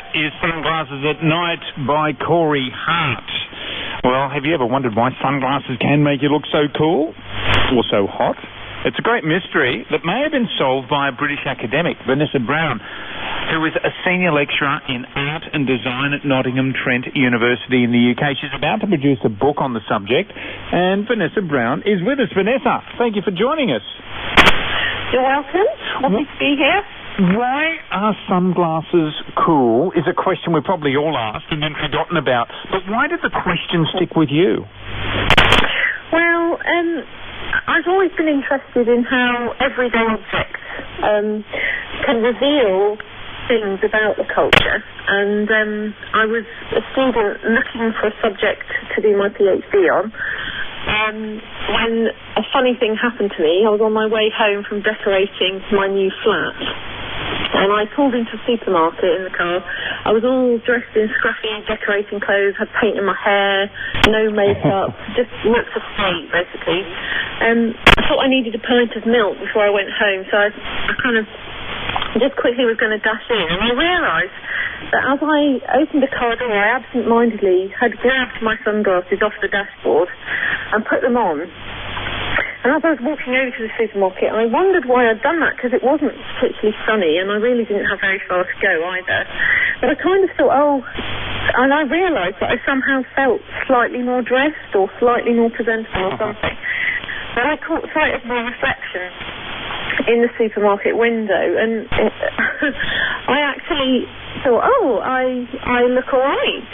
That is Sunglasses at Night by Corey Hart. Well, have you ever wondered why sunglasses can make you look so cool or so hot? It's a great mystery that may have been solved by a British academic, Vanessa Brown, who is a senior lecturer in art and design at Nottingham Trent University in the UK. She's about to produce a book on the subject, and Vanessa Brown is with us. Vanessa, thank you for joining us. You're welcome. Lovely to be here. Why are sunglasses cool is a question we probably all asked and then forgotten about. But why did the question stick with you? Well, I've always been interested in how everyday objects can reveal things about the culture, and I was a student looking for a subject to do my PhD on, when a funny thing happened to me. I was on my way home from decorating my new flat, and I pulled into a supermarket in the car. I was all dressed in scruffy decorating clothes, had paint in my hair, no makeup, just looked a state, basically. I thought I needed a pint of milk before I went home, so I kind of just quickly was going to dash in, and I realised that as I opened the car door, I absent-mindedly had grabbed my sunglasses off the dashboard and put them on. And as I was walking over to the supermarket, I wondered why I'd done that, because it wasn't particularly sunny, and I really didn't have very far to go either. But I kind of thought, and I realised that I somehow felt slightly more dressed or slightly more presentable or something. But I caught sight of my reflection in the supermarket window, and I actually thought, I look all right.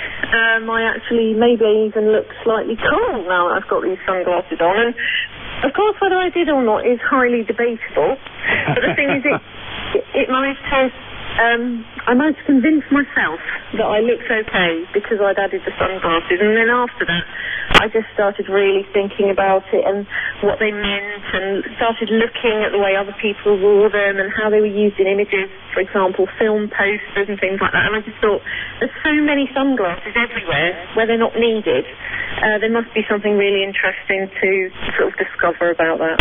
I actually maybe even look slightly cool now that I've got these sunglasses on. And of course, whether I did or not is highly debatable. But the thing is, I managed to convince myself that I looked okay because I'd added the sunglasses, and then after that I just started really thinking about it and what they meant, and started looking at the way other people wore them and how they were used in images, for example, film posters and things like that. And I just thought, there's so many sunglasses everywhere where they're not needed. There must be something really interesting to sort of discover about that.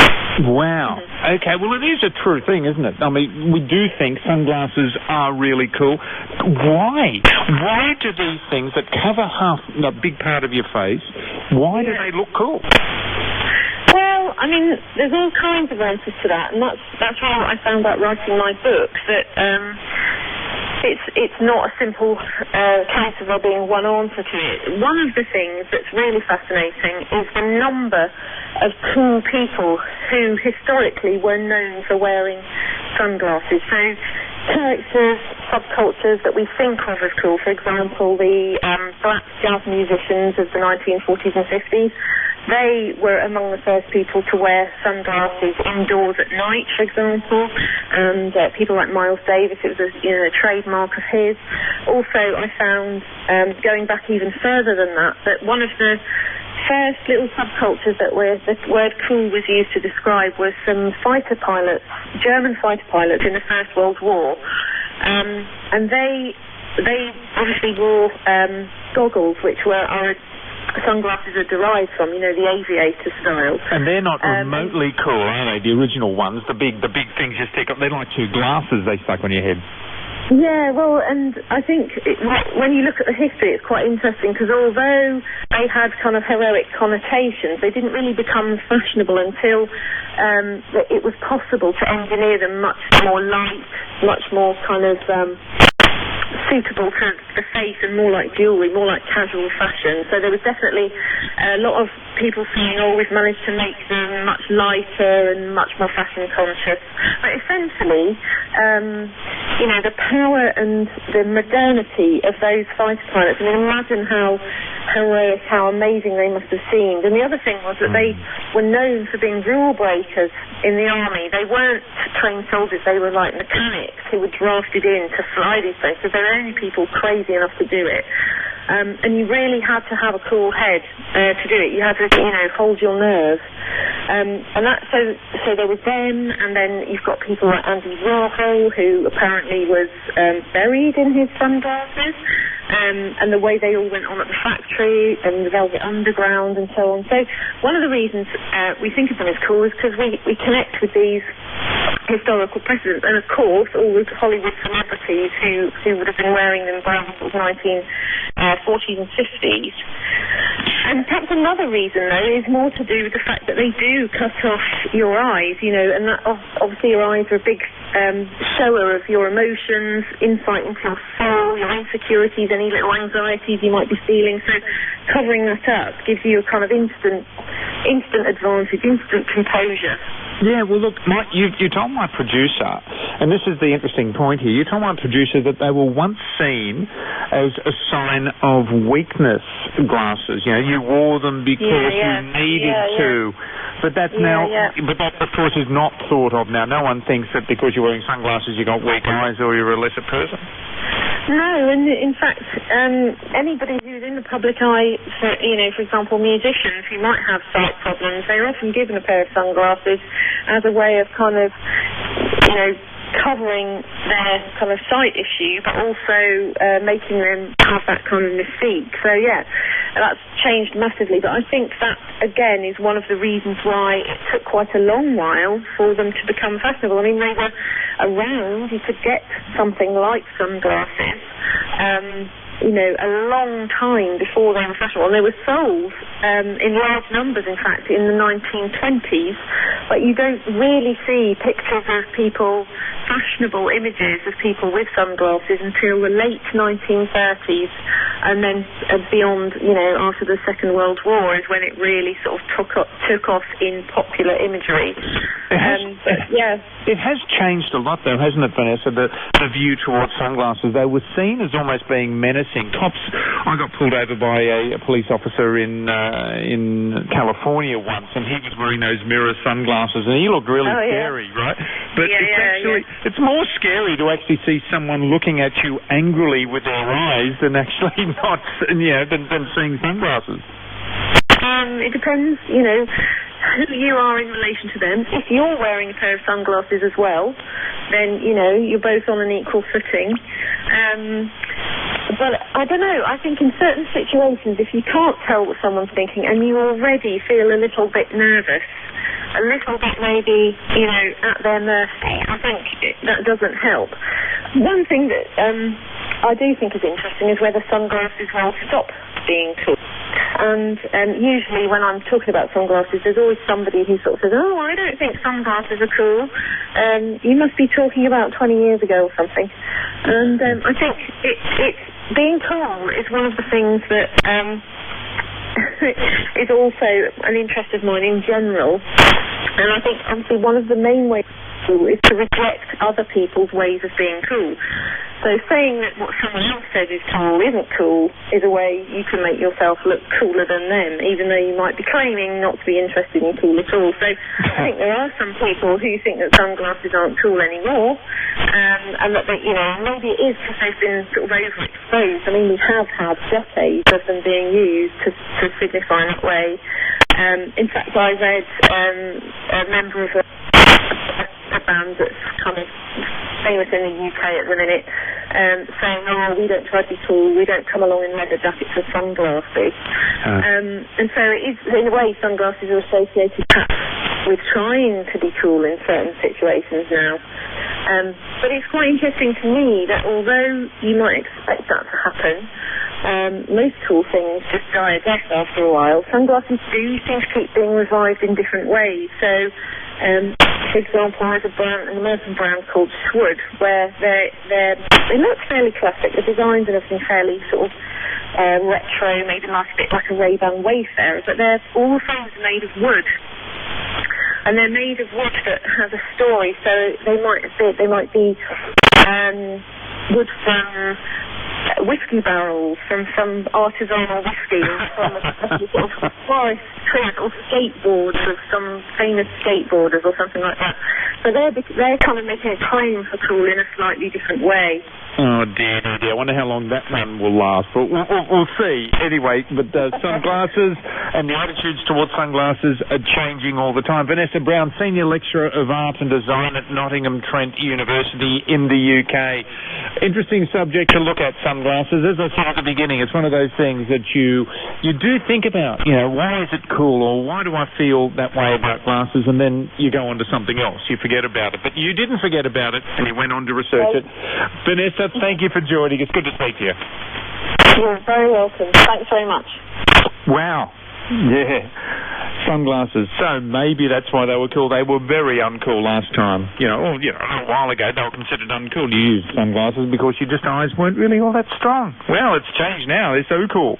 Wow. Mm-hmm. Okay, well, it is a true thing, isn't it? I mean, we do think sunglasses are really cool. Why? Why do these things that cover a big part of your face, why do they look cool? Well, I mean, there's all kinds of answers to that, and that's why I found out writing my book, that it's not a simple case of there being one answer to it. One of the things that's really fascinating is the number of cool people who historically were known for wearing sunglasses. So characters, subcultures that we think of as cool, for example, the black jazz musicians of the 1940s and 50s, they were among the first people to wear sunglasses indoors at night, for example, and people like Miles Davis, it was a trademark of his. Also, I found, going back even further than that one of the first little subcultures that the word cool was used to describe was some fighter pilots, German fighter pilots in the First World War, and they obviously wore goggles, which are sunglasses are derived from, the aviator style. And they're not remotely cool, are they? The original ones, the big things you stick up, they're like two glasses they stuck on your head. Yeah, well, and I think when you look at the history, it's quite interesting, because although they had kind of heroic connotations, they didn't really become fashionable until it was possible to engineer them much more light, much more kind of suitable to the face, and more like jewellery, more like casual fashion. So there was definitely a lot of people saying, we've managed to make them much lighter and much more fashion conscious. But essentially, the power and the modernity of those fighter pilots, I mean, imagine how heroic, how amazing they must have seemed. And the other thing was that they were known for being rule breakers in the army. They weren't trained soldiers, they were like mechanics who were drafted in to fly these things. So there were only people crazy enough to do it. And you really had to have a cool head to do it. You had to, hold your nerve. And that, so there was them, and then you've got people like Andy Warhol, who apparently was buried in his sunglasses. and the way they all went on at the factory and the Velvet Underground and so on. So one of the reasons we think of them as cool is because we connect with these historical precedents, and of course all the Hollywood celebrities who would have been wearing them by the 1940s and 50s. And perhaps another reason, though, is more to do with the fact that they do cut off your eyes, and that obviously your eyes are a big shower of your emotions, insight into your soul, your insecurities, any little anxieties you might be feeling. So covering that up gives you a kind of instant advantage, instant composure. Yeah, well, look, you told my producer, and this is the interesting point here, you told my producer that they were once seen as a sign of weakness, glasses. You wore them because you needed to. But that's but that, of course, is not thought of now. No one thinks that because you're wearing sunglasses you've got weak eyes or you're a lesser person. No, and in fact, anybody who's in the public eye, for example, musicians who might have sight problems, they're often given a pair of sunglasses as a way of kind of, covering their kind of sight issue, but also making them have that kind of mystique. So that's changed massively. But I think that again is one of the reasons why it took quite a long while for them to become fashionable. I mean, they were around. You could get something like sunglasses, a long time before they were fashionable, and they were sold in large numbers, in fact, in the 1920s, but you don't really see pictures of people, fashionable images of people with sunglasses until the late 1930s, and then beyond, after the Second World War is when it really sort of took off in popular imagery. It has changed a lot, though, hasn't it, Vanessa, the view towards sunglasses? They were seen as almost being menacing. I got pulled over by a police officer in California once, and he was wearing those mirror sunglasses, and he looked really scary, right? But it's more scary to actually see someone looking at you angrily with their eyes than actually not, than seeing sunglasses. It depends, who you are in relation to them. If you're wearing a pair of sunglasses as well, then, you're both on an equal footing. But I don't know, I think in certain situations, if you can't tell what someone's thinking and you already feel a little bit nervous, a little bit maybe, at their mercy, I think that doesn't help. One thing that I do think is interesting is whether sunglasses will stop being cool. And usually when I'm talking about sunglasses, there's always somebody who sort of says, oh, I don't think sunglasses are cool. You must be talking about 20 years ago or something. And I think it's being cool is one of the things that is also an interest of mine in general. And I think obviously one of the main ways is to reject other people's ways of being cool. So saying that what someone else says is cool isn't cool is a way you can make yourself look cooler than them, even though you might be claiming not to be interested in cool at all. So I think there are some people who think that sunglasses aren't cool anymore, and that they, maybe it is because they've been sort of overexposed. I mean, we have had decades of them being used to signify that way. In fact, I read a member of a band that's kind of famous in the UK at the minute, saying, we don't try to be cool, we don't come along in leather jackets and sunglasses. And so it is, in a way, sunglasses are associated perhaps with trying to be cool in certain situations now. But it's quite interesting to me that although you might expect that to happen, most cool things just die a death after a while. Sunglasses do seem to keep being revived in different ways. So, for example, there's an American brand called Schwood, where they look fairly classic. The designs and everything fairly sort of retro, maybe like a bit like a Ray-Ban Wayfarer, but all the frames are made of wood. And they're made of wood that has a story, so they might be wood from whiskey barrels, from some artisanal whiskey, from a sort of forest tree, or skateboards of some famous skateboarders or something like that. So they're kind of making a claim for cool in a slightly different way. Oh, dear, dear, dear. I wonder how long that one will last. But we'll see. Anyway, but sunglasses and the attitudes towards sunglasses are changing all the time. Vanessa Brown, Senior Lecturer of Art and Design at Nottingham Trent University in the UK. Interesting subject to look at, sunglasses. As I said at the beginning, it's one of those things that you do think about. You know, why is it cool, or why do I feel that way about glasses? And then you go on to something else. You forget about it. But you didn't forget about it, and you went on to research it. Vanessa, thank you for joining. It's good to speak to you. You're very welcome. Thanks very much. Wow. Yeah. Sunglasses. So maybe that's why they were cool. They were very uncool last time. A little while ago they were considered uncool to use sunglasses because your eyes weren't really all that strong. Well, it's changed now. They're so cool.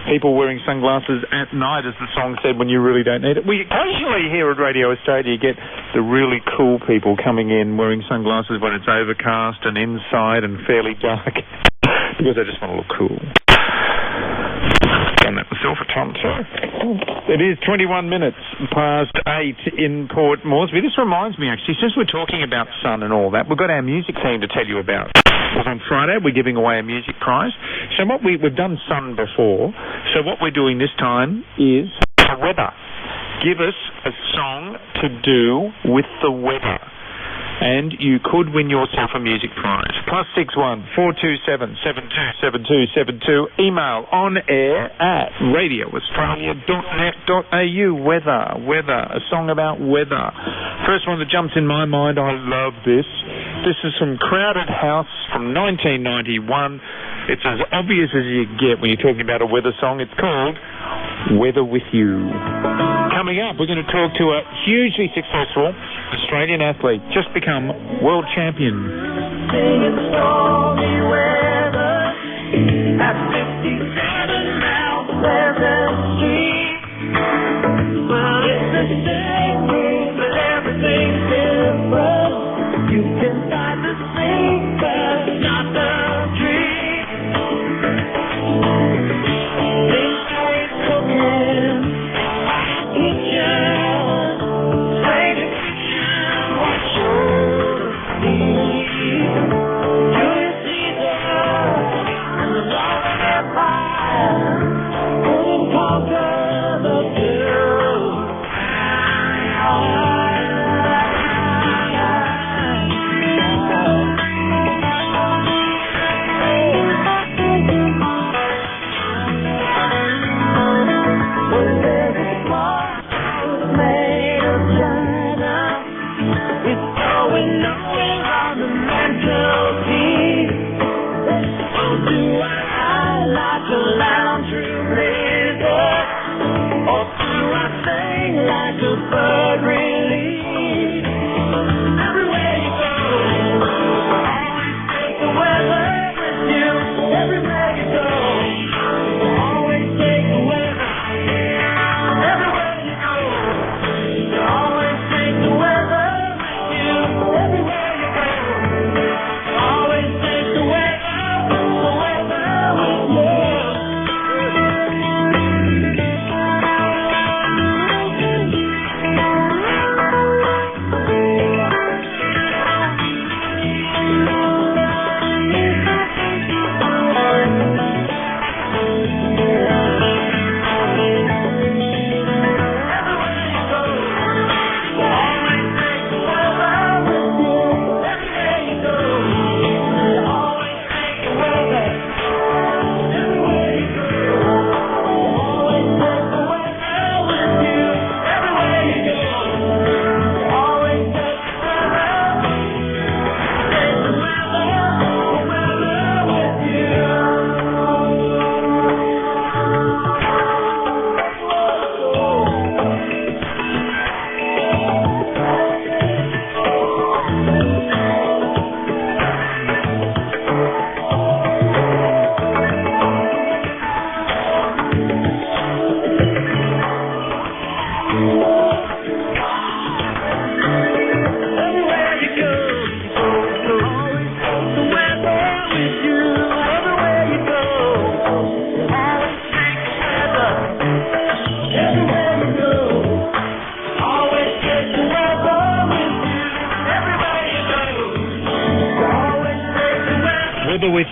People wearing sunglasses at night, as the song said, when you really don't need it. We occasionally here at Radio Australia get the really cool people coming in wearing sunglasses when it's overcast and inside and fairly dark because they just want to look cool. Done that myself a time too. It is 21 minutes past 8 in Port Moresby. This reminds me, actually, since we're talking about sun and all that, we've got our music team to tell you about. Because on Friday we're giving away a music prize. So we've done sun before. So what we're doing this time is the weather. Give us a song to do with the weather, and you could win yourself a music prize. +61 427 727272. Email on air at radioaustralia.net.au. Weather. A song about weather. First one that jumps in my mind, I love this. This is from Crowded House from 1991. It's as obvious as you get when you're talking about a weather song. It's called Weather With You. Coming up, we're going to talk to a hugely successful Australian athlete, just become world champion. Singing stormy weather at 57 Mount Pleasant Street. Well, it's the same thing, but everything's different. You can start to sing, but not the dream. Things ain't cooking. Do you see the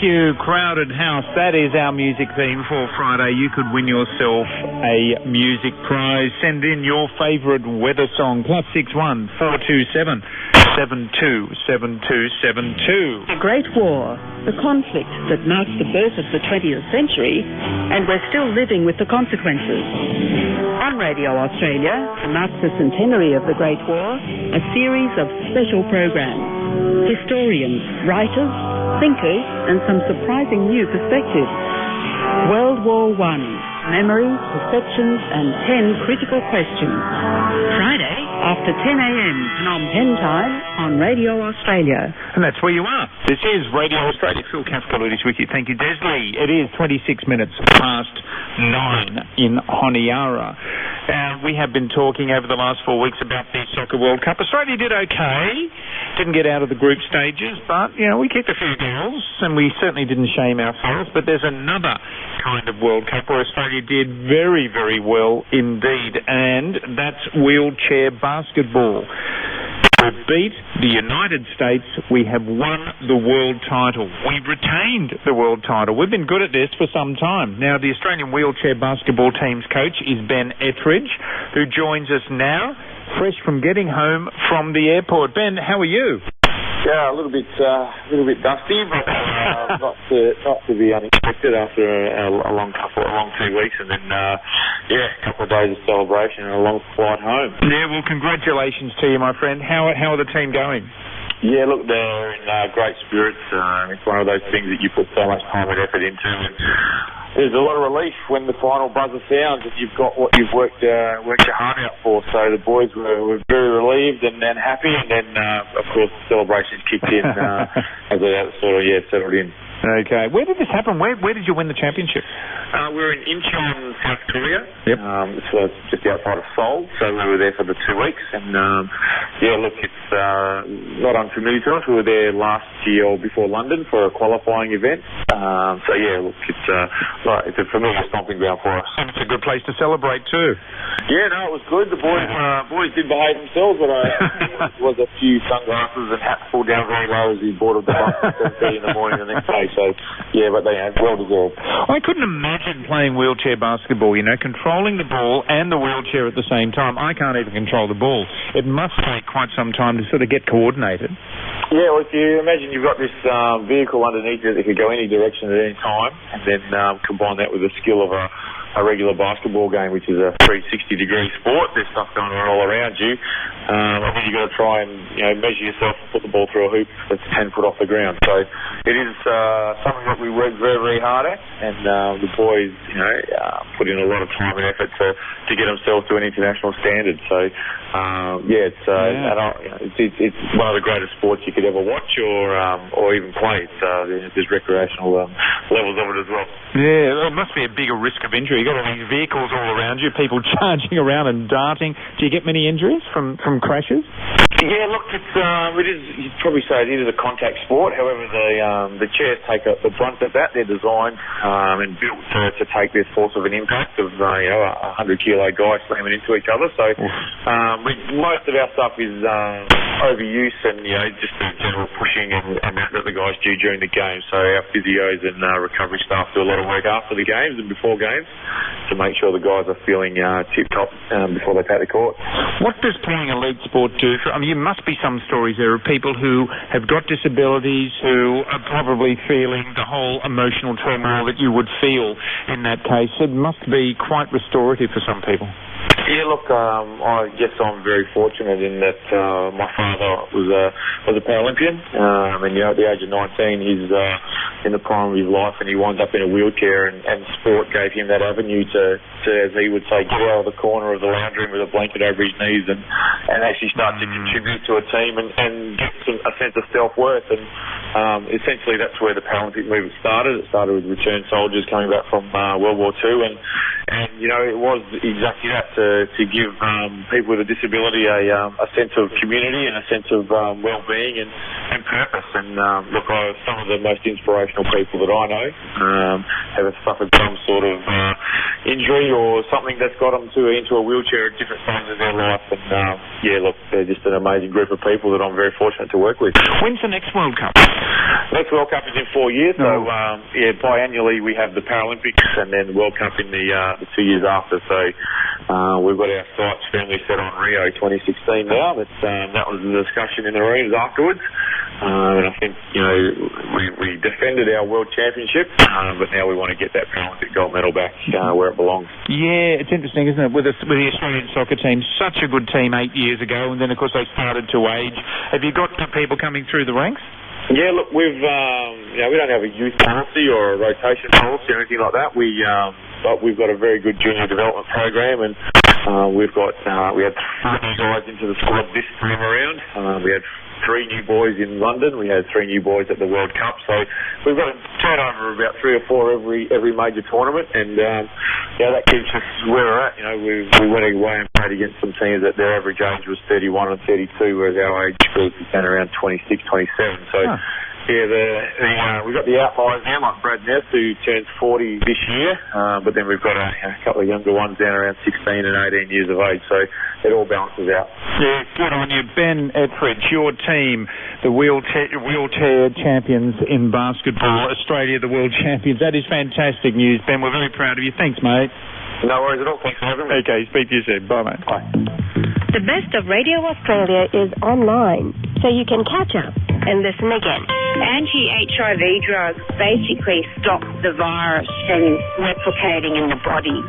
you, Crowded House. That is our music theme for Friday. You could win yourself a music prize. Send in your favourite weather song, +61 427 727272. The Great War, the conflict that marks the birth of the 20th century, and we're still living with the consequences. On Radio Australia, to mark the centenary of the Great War, a series of special programs. Historians, writers, thinkers, and some surprising new perspectives. World War I, memories, perceptions, and 10 critical questions. Friday, after 10 a.m. Phnom Penh time on Radio Australia. And that's where you are. This is Radio Australia. Phil Cathcart with you. Thank you, Desley. It is 26 minutes past 9 in Honiara. We have been talking over the last 4 weeks about the Soccer World Cup. Australia did okay. Didn't get out of the group stages, but, you know, we kicked a few goals, and we certainly didn't shame ourselves. But there's another kind of World Cup where Australia did very, very well indeed, and that's wheelchair basketball. We beat the United States. We have won the world title. We retained the world title. We've been good at this for some time. Now, the Australian wheelchair basketball team's coach is Ben Ettridge, who joins us now, fresh from getting home from the airport. Ben, how are you? Yeah, a little bit dusty, but not to be unexpected after a long 2 weeks, and then a couple of days of celebration and a long flight home. Yeah, well, congratulations to you, my friend. How are the team going? Yeah, look, they're in great spirits. It's one of those things that you put so much time and effort into, and there's a lot of relief when the final buzzer sounds that you've got what you've worked your heart out for. So the boys were very relieved and happy, and then of course the celebrations kicked in as they sort of settled in. Okay, where did this happen? Where did you win the championship? We're in Incheon, South Korea. Yep. So it's just outside of Seoul. So we were there for the 2 weeks, and look, it's not unfamiliar to us. We were there last year or before London for a qualifying event. Look, it's a familiar stomping ground for us. And it's a good place to celebrate too. Yeah, no, it was good. The boys did behave themselves, but there was a few sunglasses and hats pulled down very low as we boarded the bus at 7:30 in the morning the next day. So, yeah, but they had well deserved. I couldn't imagine playing wheelchair basketball, you know, controlling the ball and the wheelchair at the same time. I can't even control the ball. It must take quite some time to sort of get coordinated. Yeah, well, if you imagine you've got this vehicle underneath you that can go any direction at any time, and then combine that with the skill of a regular basketball game, which is a 360-degree sport. There's stuff going on all around you. I think you've got to try and measure yourself and put the ball through a hoop that's 10 foot off the ground. So it is something that we work very, very hard at, and the boys, put in a lot of time and effort to get themselves to an international standard. So it's one of the greatest sports you could ever watch or even play. There's recreational levels of it as well. Yeah, there must be a bigger risk of injury. You've got all these vehicles all around you, people charging around and darting. Do you get many injuries from crashes? Yeah, look, it is. You'd probably say it is a contact sport. However, the chairs take the brunt of that. They're designed and built to take this force of an impact of a 100-kilo guy slamming into each other. So most of our stuff is overuse and just the general pushing and that the guys do during the game. So our physios and recovery staff do a lot of work after the games and before games to make sure the guys are feeling tip-top before they take the court. What does playing a league sport do? There must be some stories there of people who have got disabilities who are probably feeling the whole emotional turmoil that you would feel in that case. It must be quite restorative for some people. Yeah, look, I guess I'm very fortunate in that my father was a Paralympian, and at the age of 19 he's in the prime of his life, and he wound up in a wheelchair, and sport gave him that avenue to, as he would say, get out of the corner of the lounge room with a blanket over his knees and actually start to contribute to a team and get a sense of self-worth. And essentially that's where the Paralympic movement started. It started with returned soldiers coming back from World War II, and it was exactly that, to give people with a disability a sense of community and a sense of well-being and purpose. And look, some of the most inspirational people that I know have suffered some sort of injury or something that's got them into a wheelchair at different stages of their life. And look, they're just an amazing group of people that I'm very fortunate to work with. When's the next World Cup? Next World Cup is in 4 years, so biannually we have the Paralympics and then the World Cup in the 2 years after. So we've got our sights firmly set on Rio 2016 now. That was the discussion in the arenas afterwards. And I think, we defended our World Championship, but now we want to get that Paralympic gold medal back where it belongs. Yeah, it's interesting, isn't it, with the Australian soccer team, such a good team 8 years ago, and then, of course, they started to age. Have you got people coming through the ranks? Yeah, look, we don't have a youth policy or a rotation policy or anything like that. But we've got a very good junior development program, and we had 3 new guys into the squad this time around. We had 3 new boys in London. We had 3 new boys at the World Cup. So we've got a turnover of about 3 or 4 every major tournament, and that keeps us where we're at. We went away and played against some teams that their average age was 31 and 32, whereas our age group is down around 26, 27. So. We've got the outliers now, like Brad Ness, who turns 40 this year, but then we've got a couple of younger ones down around 16 and 18 years of age, so it all balances out. Yeah, good on you. Ben Etheridge, your team, the wheelchair champions in basketball, Australia, the world champions. That is fantastic news, Ben. We're very proud of you. Thanks, mate. No worries at all. Thanks for having me. Okay, speak to you soon. Bye, mate. Bye. The best of Radio Australia is online, so you can catch up and listen again. Anti-HIV drugs basically stop the virus from replicating in the body.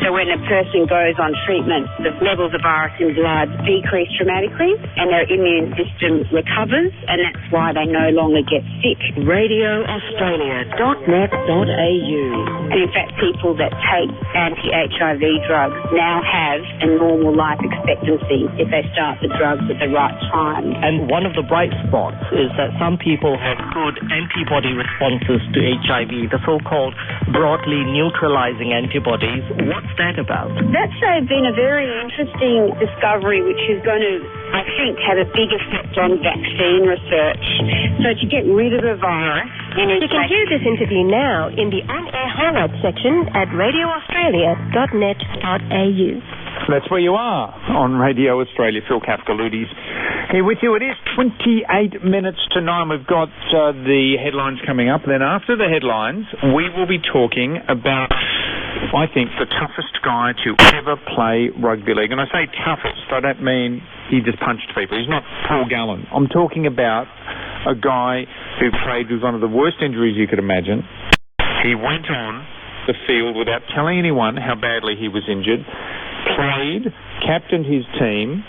So when a person goes on treatment, the levels of virus in blood decrease dramatically and their immune system recovers, and that's why they no longer get sick. RadioAustralia.net.au. And in fact, people that take anti-HIV drugs now have a normal life expectancy if they start the drugs at the right time. And one of the bright spots is that some people have good antibody responses to HIV, the so-called broadly neutralizing antibodies. What's that about? That's been a very interesting discovery which is going to, I think, have a big effect on vaccine research. So to get rid of the virus... You can hear this interview now in the on-air highlights section at radioaustralia.net.au. That's where you are on Radio Australia. Phil Kafkaloutis here with you. It is 28 minutes to 9. We've got the headlines coming up. Then after the headlines, we will be talking about, I think, the toughest guy to ever play rugby league. And I say toughest, I don't mean he just punched people. He's not Paul Gallen. I'm talking about a guy who played with one of the worst injuries you could imagine. He went on the field without telling anyone how badly he was injured, played, captained his team,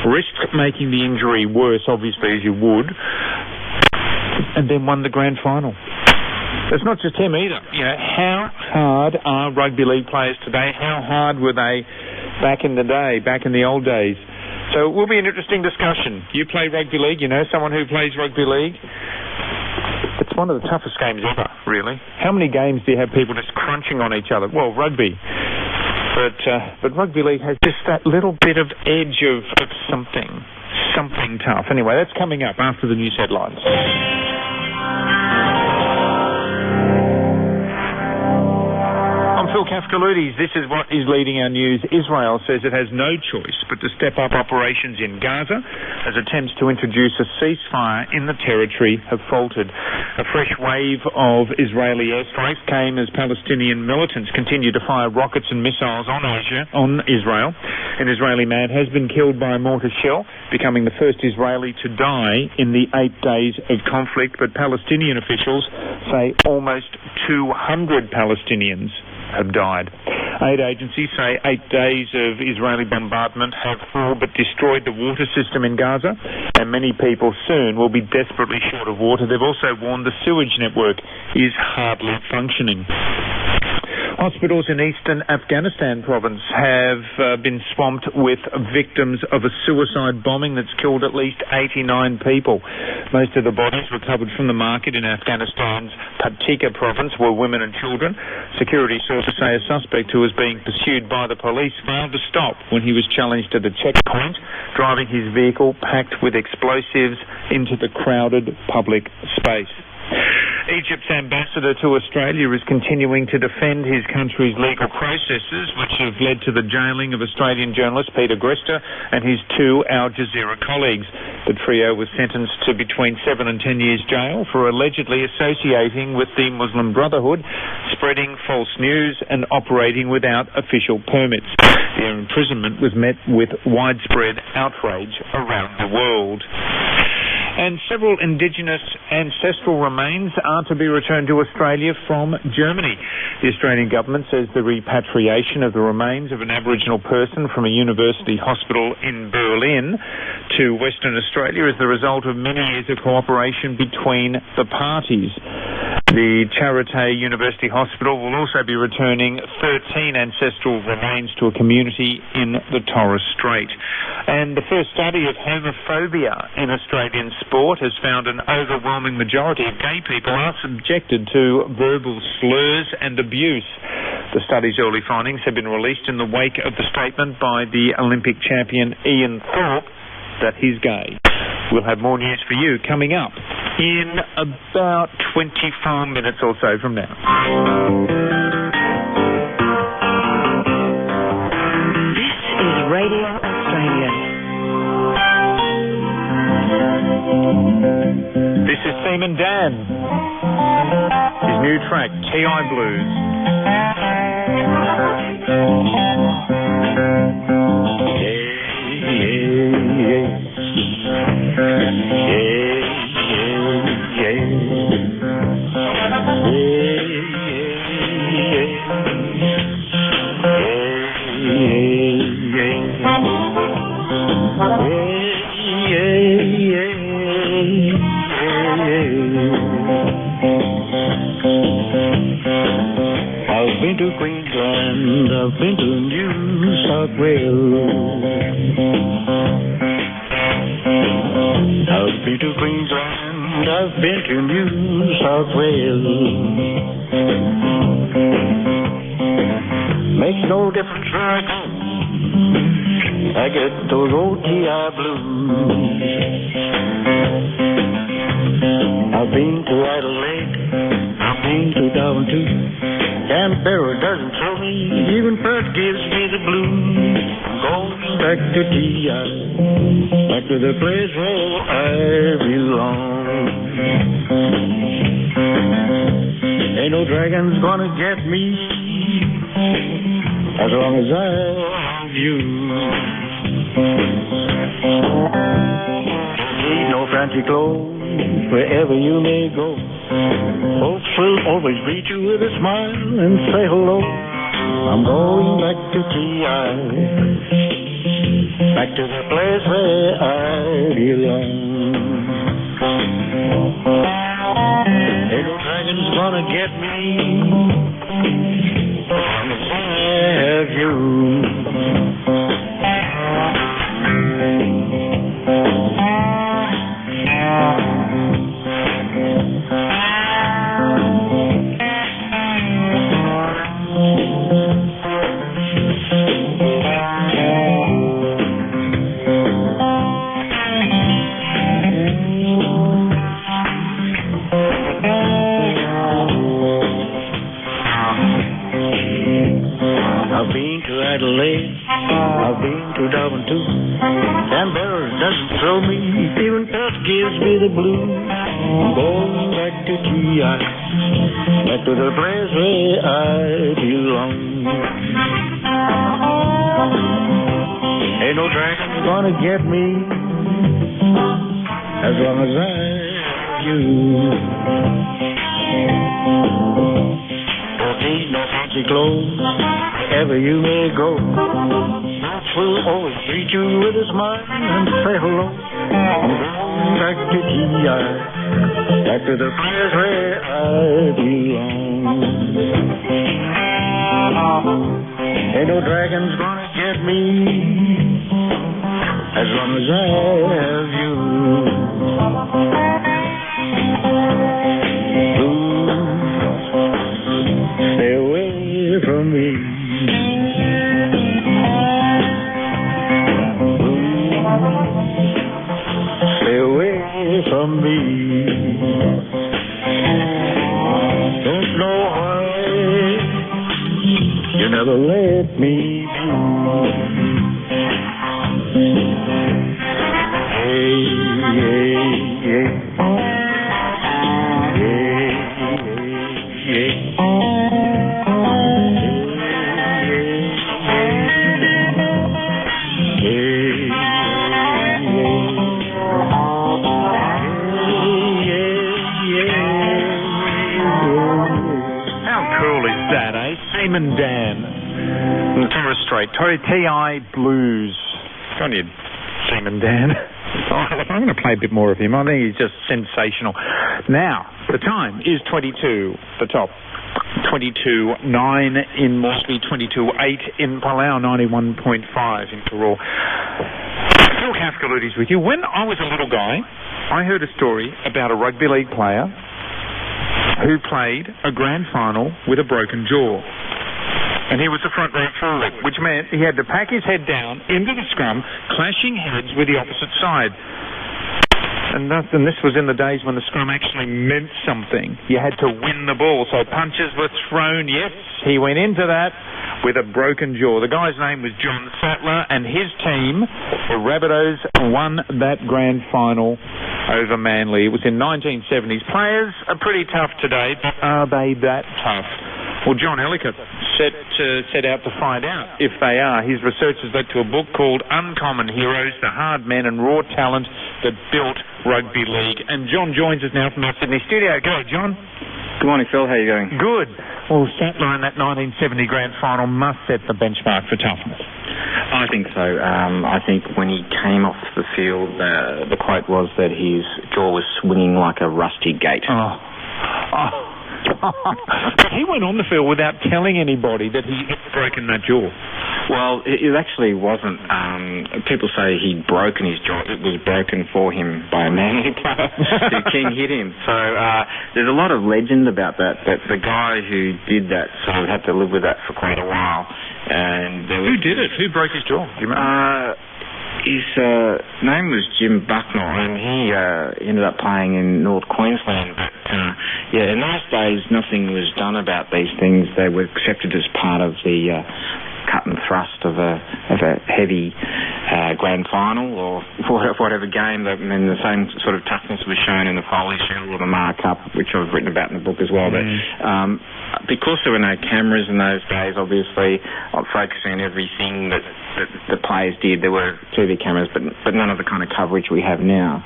risked making the injury worse, obviously, as you would, and then won the grand final. It's not just him either. How hard are rugby league players today? How hard were they back in the day, back in the old days? So it will be an interesting discussion. You play rugby league, you know someone who plays rugby league. It's one of the toughest games ever, really. How many games do you have people just crunching on each other? Well, rugby. But rugby league has just that little bit of edge of something tough. Anyway, that's coming up after the news headlines. I'm Phil Kafkaloutis. This is what is leading our news. Israel says it has no choice but to step up operations in Gaza as attempts to introduce a ceasefire in the territory have faltered. A fresh wave of Israeli airstrikes came as Palestinian militants continue to fire rockets and missiles on Israel. An Israeli man has been killed by a mortar shell, becoming the first Israeli to die in the 8 days of conflict, but Palestinian officials say almost 200 Palestinians have died. Aid agencies say 8 days of Israeli bombardment have all but destroyed the water system in Gaza, and many people soon will be desperately short of water. They've also warned the sewage network is hardly functioning. Hospitals in eastern Afghanistan province have been swamped with victims of a suicide bombing that's killed at least 89 people. Most of the bodies recovered from the market in Afghanistan's Paktika province were women and children. Security sources say a suspect who was being pursued by the police failed to stop when he was challenged at a checkpoint, driving his vehicle packed with explosives into the crowded public space. Egypt's ambassador to Australia is continuing to defend his country's legal processes, which have led to the jailing of Australian journalist Peter Gresta and his two Al Jazeera colleagues. The trio was sentenced to between 7 and 10 years jail for allegedly associating with the Muslim Brotherhood, spreading false news and operating without official permits. Their imprisonment was met with widespread outrage around the world. And several Indigenous ancestral remains are to be returned to Australia from Germany. The Australian government says the repatriation of the remains of an Aboriginal person from a university hospital in Berlin to Western Australia is the result of many years of cooperation between the parties. The Charité University Hospital will also be returning 13 ancestral remains to a community in the Torres Strait. And the first study of homophobia in Australian sport has found an overwhelming majority of gay people are subjected to verbal slurs and abuse. The study's early findings have been released in the wake of the statement by the Olympic champion Ian Thorpe that he's gay. We'll have more news for you coming up in about 24 minutes or so from now. This is Radio Australia. This is Seaman Dan. His new track, T.I. Blues. I've been to Queensland, I've been to New South Wales. I've been to Queensland, I've been to New South Wales. Makes no difference where I go, I get those OTI blues. I've been to Adelaide, I've been to Darwin too. Canberra doesn't throw me, even Perth gives me the blues. I'm going back to TI, back to the place where I belong. Ain't no dragon's gonna get me, as long as I have you. Don't need no fancy clothes, wherever you may go. Folks will always greet you with a smile and say hello. I'm going back to TI, back to the place where I belong. Ain't no dragon's gonna get me, as long as I have you. I've been to Adelaide, I've been to Darwin too. Canberra doesn't throw me, even Perth gives me the blues. I'm going back to TI, back to the place where I belong. Ain't no dragon gonna get me, as long as I have you. Don't need no fancy clothes, wherever you may go. Folks will always greet you with a smile and say hello. I'm going back to TI, back to the place where I belong. Ain't no dragon's gonna get me, as long as I have you. Stay away from me. Stay away from me. never let me down. Hey, hey, hey. Hey, hey, Seaman Dan, the Torres Strait, TI Blues. Go on, you Seaman Dan. I'm going to play a bit more of him. I think he's just sensational. Now, the time is 22, the top. 22.9 in Moresby, 22.8 in Palau, 91.5 in Karor. Phil Caskaludes with you. When I was a little guy, I heard a story about a rugby league player who played a grand final with a broken jaw. And he was the front row fullback, which meant he had to pack his head down into the scrum, clashing heads with the opposite side. And this was in the days when the scrum actually meant something. You had to win the ball, so punches were thrown. Yes, he went into that with a broken jaw. The guy's name was John Sattler, and his team, the Rabbitohs, won that grand final over Manly. It was in 1970s. Players are pretty tough today, but are they that tough? Well, John Ellicott set out to find out if they are. His research has led to a book called Uncommon Heroes, the Hard Men and Raw Talent That Built Rugby League. And John joins us now from our Sydney studio. G'day, John. Good morning, Phil. How are you going? Good. Well, Sattler in that 1970 grand final must set the benchmark for toughness. I think so. I think when he came off the field, the quote was that his jaw was swinging like a rusty gate. But he went on the field without telling anybody that he had broken that jaw. Well, it actually wasn't. People say he'd broken his jaw. It was broken for him by a Manly player who King hit him. So there's a lot of legend about that the guy who did that sort of had to live with that for quite a while. And who did it? Who broke his jaw? Do you remember? His name was Jim Bucknell, and he ended up playing in North Queensland. But in those days, nothing was done about these things. They were accepted as part of the cut and thrust of a heavy grand final or whatever game. And the same sort of toughness was shown in the Foley Shield or the Mar Cup, which I've written about in the book as well. But because there were no cameras in those days, obviously, focusing on everything that the players did, there were TV cameras, but none of the kind of coverage we have now.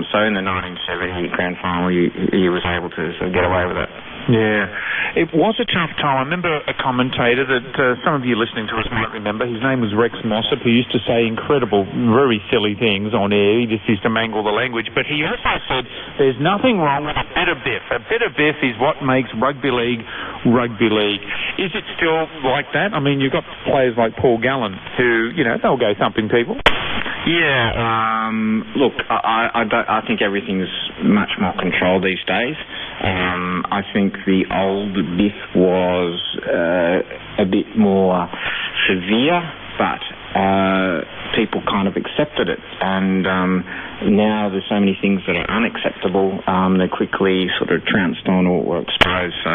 So in the 1970 grand final, he was able to sort of get away with it. Yeah, it was a tough time. I remember a commentator that some of you listening to us might remember. His name was Rex Mossop, who used to say incredible, very silly things on air. He just used to mangle the language. But he also said there's nothing wrong with a bit of biff. A bit of biff is what makes rugby league rugby league. Is it still like that? I mean, you've got players like Paul Gallen who, they'll go thumping people. Yeah, look, I think everything's much more controlled these days. I think the old biff was a bit more severe, but people kind of accepted it. And now there's so many things that are unacceptable, they're quickly sort of trounced on or exposed. So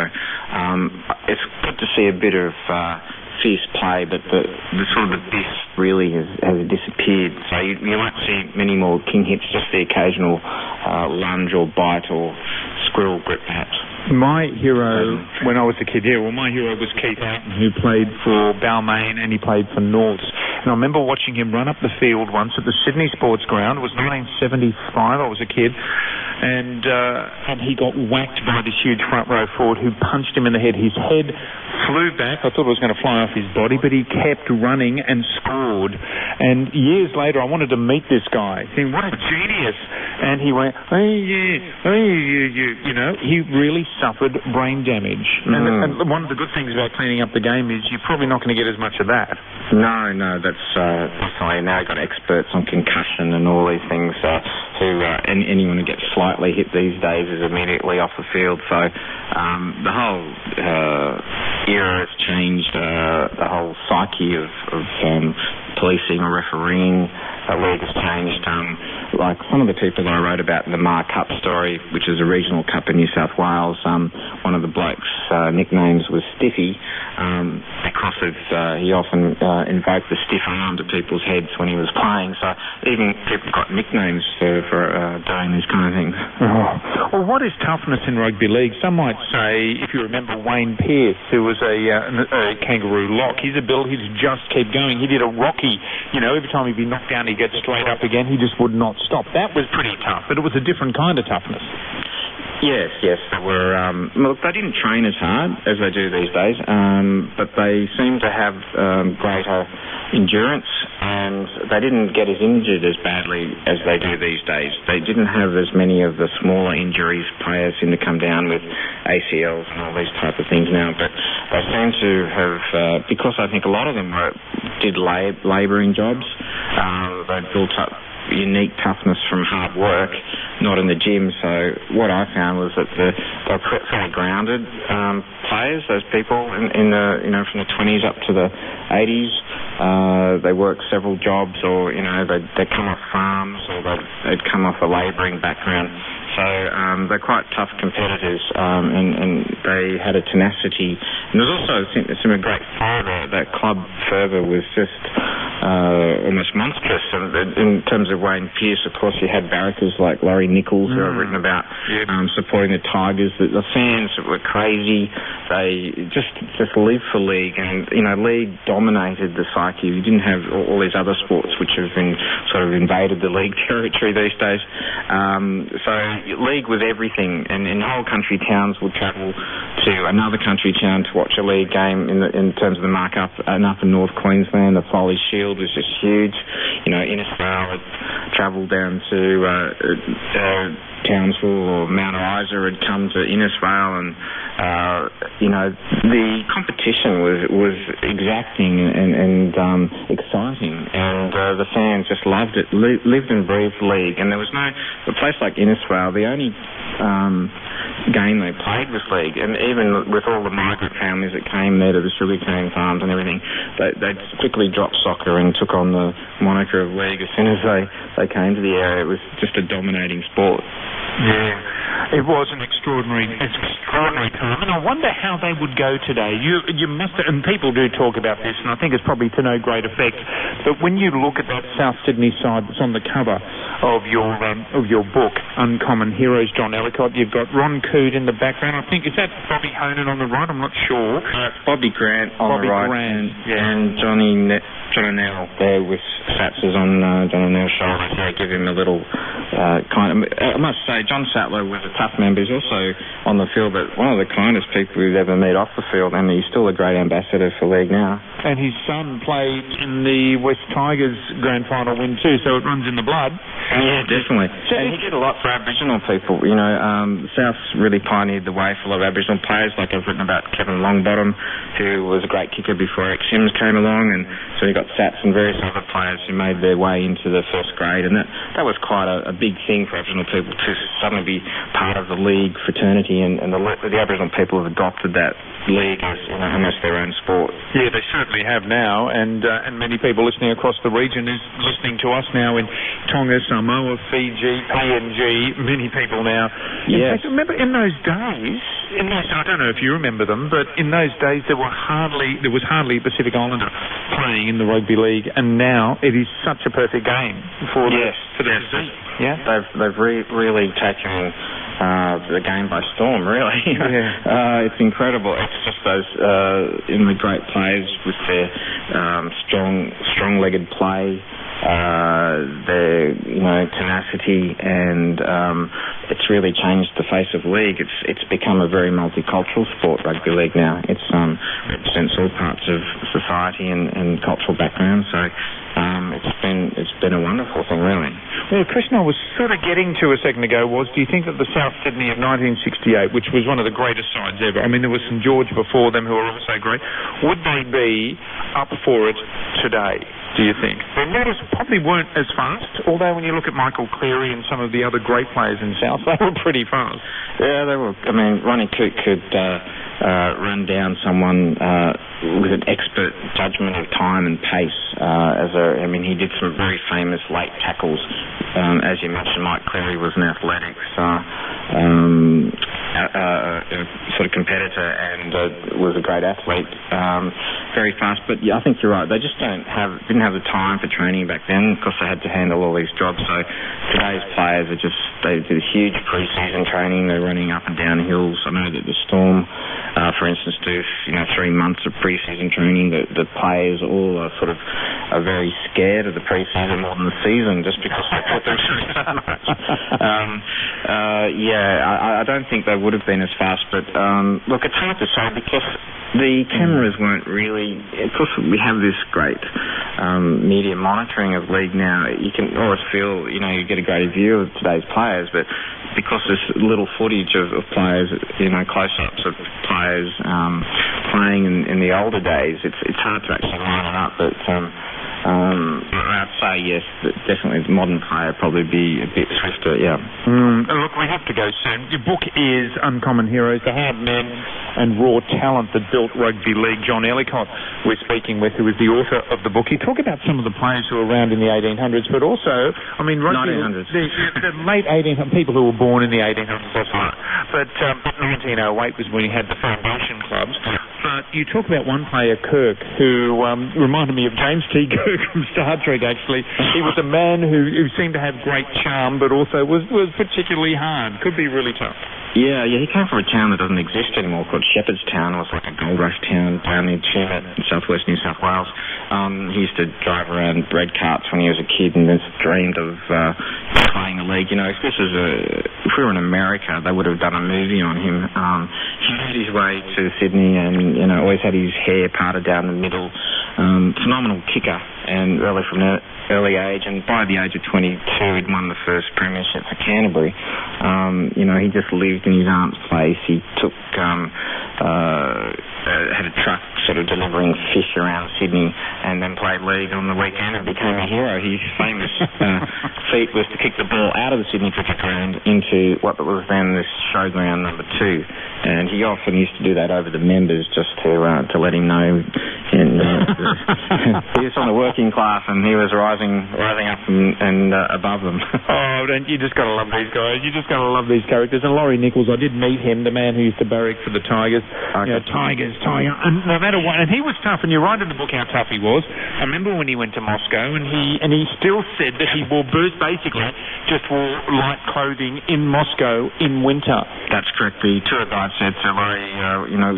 it's good to see a bit of fierce play, but the sort of the biff really has disappeared. So you won't see many more king hits, just the occasional lunge or bite or squirrel grip, perhaps. My hero, when I was a kid, my hero was Keith Houghton, who played for Balmain and he played for Norths. And I remember watching him run up the field once at the Sydney Sports Ground. It was 1975, I was a kid. And he got whacked by this huge front row forward who punched him in the head. His head flew back. I thought it was going to fly off his body, but he kept running and scored. And years later, I wanted to meet this guy. Thinking, what a genius. And he went, he really suffered brain damage. And one of the good things about cleaning up the game is you're probably not going to get as much of that. No, that's definitely. Now you've got experts on concussion and all these things anyone who gets slightly hit these days is immediately off the field. So the whole era has changed. The whole psyche of policing or refereeing the league has changed. Like some of the people that I wrote about in the Mar Cup story, which is a regional cup in New South Wales, one of the blokes' nicknames was Stiffy because of he often invoked the stiff arm to people's heads when he was playing. So even people got nicknames for doing these kind of things. Oh. Well, what is toughness in rugby league? Some might say, if you remember Wayne Pearce, who was a kangaroo lock, his ability to just keep going. He did a Rocky, every time he'd be knocked down, he'd get straight up again. He just would not stop. That was pretty tough, but it was a different kind of toughness. Yes, they were. Look, they didn't train as hard as they do these days, but they seem to have greater endurance, and they didn't get as injured as badly as they do these days. They didn't have as many of the smaller injuries. Players seem to come down with ACLs and all these type of things now, but they seem to have, because I think a lot of them did labouring jobs, they built up unique toughness from hard work, not in the gym. So what I found was that they were fairly grounded players, those people in the from the 20s up to the 80s. They worked several jobs, or they'd come off farms, or they'd come off a labouring background. So they're quite tough competitors, and they had a tenacity. And there was also some great fervour. That club fervour was just almost monstrous. In terms of Wayne Pearce, of course, you had barrackers like Laurie Nichols, who I've written about, supporting the Tigers. The fans were crazy. They just lived for league, and league dominated the psyche. You didn't have all these other sports which have been sort of invaded the league territory these days. So league was everything, and whole country towns would travel to another country town to watch a league game. In terms of the mark-up, and up in North Queensland, the Foley Shield was just huge. Innisfail had travelled down to Townsville, or Mount Isa had come to Innisfail, and the competition was exacting and exciting, and the fans just loved it, lived and breathed league. And there was a place like Innisfail, the only game they played was league, and even with all the migrant families that came there to the sugarcane farms and everything, they quickly dropped soccer and took on the moniker of league as soon as they came to the area. It was just a dominating sport. Yeah, it was an extraordinary time, and I wonder how they would go today. You must, and people do talk about this, and I think it's probably to no great effect, but when you look at that South Sydney side that's on the cover of your book, Uncommon Heroes, John Ellicott, you've got Ron Coote in the background. I think, is that Bobby Honan on the right? I'm not sure. It's Bobby Grant on the right, and John O'Neill there with Satsers on John O'Neill's shoulders. They give him a little I must say, John Sattler was a tough member. He's also on the field, but one of the kindest people we've ever met off the field, and he's still a great ambassador for league now. And his son played in the West Tigers grand final win too, so it runs in the blood. Yeah, definitely. So and he did a lot for Aboriginal people. South's really pioneered the way for a lot of Aboriginal players. Like I've written about Kevin Longbottom, who was a great kicker before Eric Sims came along, and so you got Sats and various other players who made their way into the first grade, and that was quite a big thing for Aboriginal people to suddenly be part of the league fraternity, and the Aboriginal people have adopted that league as almost their own sport. Yeah, they certainly have now, and many people listening across the region is listening to us now in Tonga, Samoa, Fiji, PNG, many people now. Yes. In fact, remember in those days, I don't know if you remember them, but in those days there was hardly a Pacific Islander playing in the rugby league, and now it is such a perfect game for the physique. Yeah, they've really taken the game by storm, really. Yeah. It's incredible. It's just those in the great players with their strong-legged play, their tenacity, and it's really changed the face of league. It's become a very multicultural sport, rugby league now. It represents all parts of society and cultural backgrounds. So it's been a wonderful thing, really. Well, the question I was sort of getting to a second ago was, do you think that the South Sydney of 1968, which was one of the greatest sides ever, I mean, there was St George before them who were also great, would they be up for it today, do you think? Their numbers probably weren't as fast, although when you look at Michael Cleary and some of the other great players in South, they were pretty fast. Yeah, they were. I mean, Ronnie Coote could run down someone with an expert judgment of time and pace. He did some very famous late tackles. As you mentioned, Mike Cleary was an athletics sort of competitor and was a great athlete. very fast. But yeah, I think you're right. They just didn't have the time for training back then because they had to handle all these jobs. So today's players they did huge pre-season training. They're running up and down hills. I know that the Storm, for instance, do 3 months of pre-season training. The players all are very scared of the pre-season more than the season, just because they put them through so much. I don't think they would have been as fast, but look, it's hard to say because the cameras weren't really. Of course, we have this great media monitoring of league now. You can always feel, you get a greater view of today's players, but because there's little footage of players, close-ups of players playing in the older days, it's hard to actually line it up. But I'd say yes, that definitely the modern player probably be a bit swifter. Yeah. Look, we have to go soon. Your book is Uncommon Heroes: The Hard Men and Raw Talent That Built Rugby League. John Ellicott we're speaking with, who is the author of the book. You talk about some of the players who were around in the 1800s, but also, rugby, 1900s. The late 1800s, people who were born in the 1800s, that's right. But 1908 was when you had the foundation clubs. But you talk about one player, Kirk, who reminded me of James T. Kirk from Star Trek, actually. He was a man who seemed to have great charm, but also was particularly hard. Could be really tough. Yeah, he came from a town that doesn't exist anymore called Shepherdstown. It was like a gold rush town down near Tumut in southwest New South Wales. He used to drive around bread carts when he was a kid and just dreamed of playing the league. If we were in America, they would have done a movie on him. He made his way to Sydney and, always had his hair parted down the middle. Phenomenal kicker, and from an early age, and by the age of 22 he'd won the first premiership for Canterbury. He just lived in his aunt's place. He took had a truck sort of delivering fish around Sydney, and then played league on the weekend and became a hero. His famous feat was to kick the ball out of the Sydney Cricket Ground into what was then this showground number 2, and he often used to do that over the members just to let him know. He was on the working class, and he was rising up and above them. You just got to love these guys. You just got to love these characters. And Laurie Nichols, I did meet him, the man who used to barrack for the Tigers. Okay. Tiger. And no matter what, and he was tough. And you write in the book how tough he was. I remember when he went to Moscow, and he still said that he basically just wore light clothing in Moscow in winter. That's correct. The tour guide said to Laurie,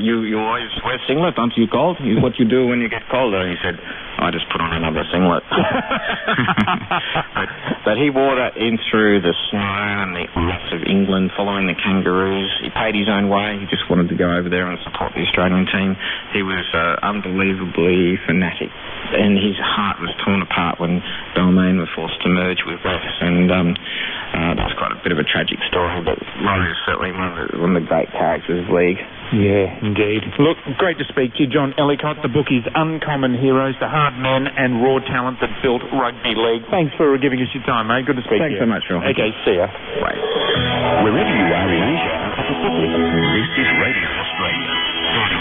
you always wear singlet, aren't you cold? What you do when you get colder? And he said, I just put on another singlet. but he wore that in through the snow and the ice of England, following the Kangaroos. He paid his own way. He just wanted to go over there and support the Australian team. He was unbelievably fanatic, and his heart was torn apart when Balmain were forced to merge with West, and that's quite a bit of a tragic story, but Laurie is certainly one of the great characters of the league. Yeah, indeed. Look, great to speak to you, John Ellicott. The book is Uncommon Heroes: The Hard Men and Raw Talent That Built Rugby League. Thanks for giving us your time, mate. Good to speak to you. Thanks so much, Phil. Okay, see ya. Bye. Wherever you are in Asia, this is Radio Australia.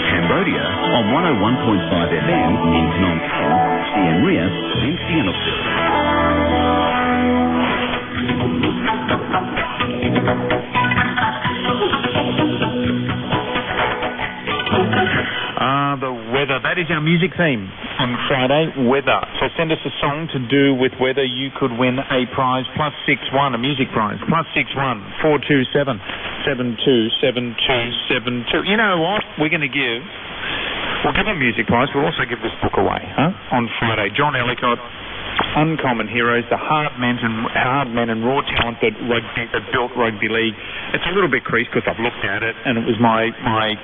Cambodia on 101.5 FM in Phnom Penh, Siem Reap, and Sihanoukville. The weather. That is our music theme on Friday, weather. So send us a song to do with weather. You could win a prize, +61, a music prize, +61 427 727272. You know what? We'll give a music prize. We'll also give this book away, on Friday. John Ellicott, Uncommon Heroes: The Hard Men and Raw Talent That Built Rugby League. It's a little bit creased because I've looked at it, and it was my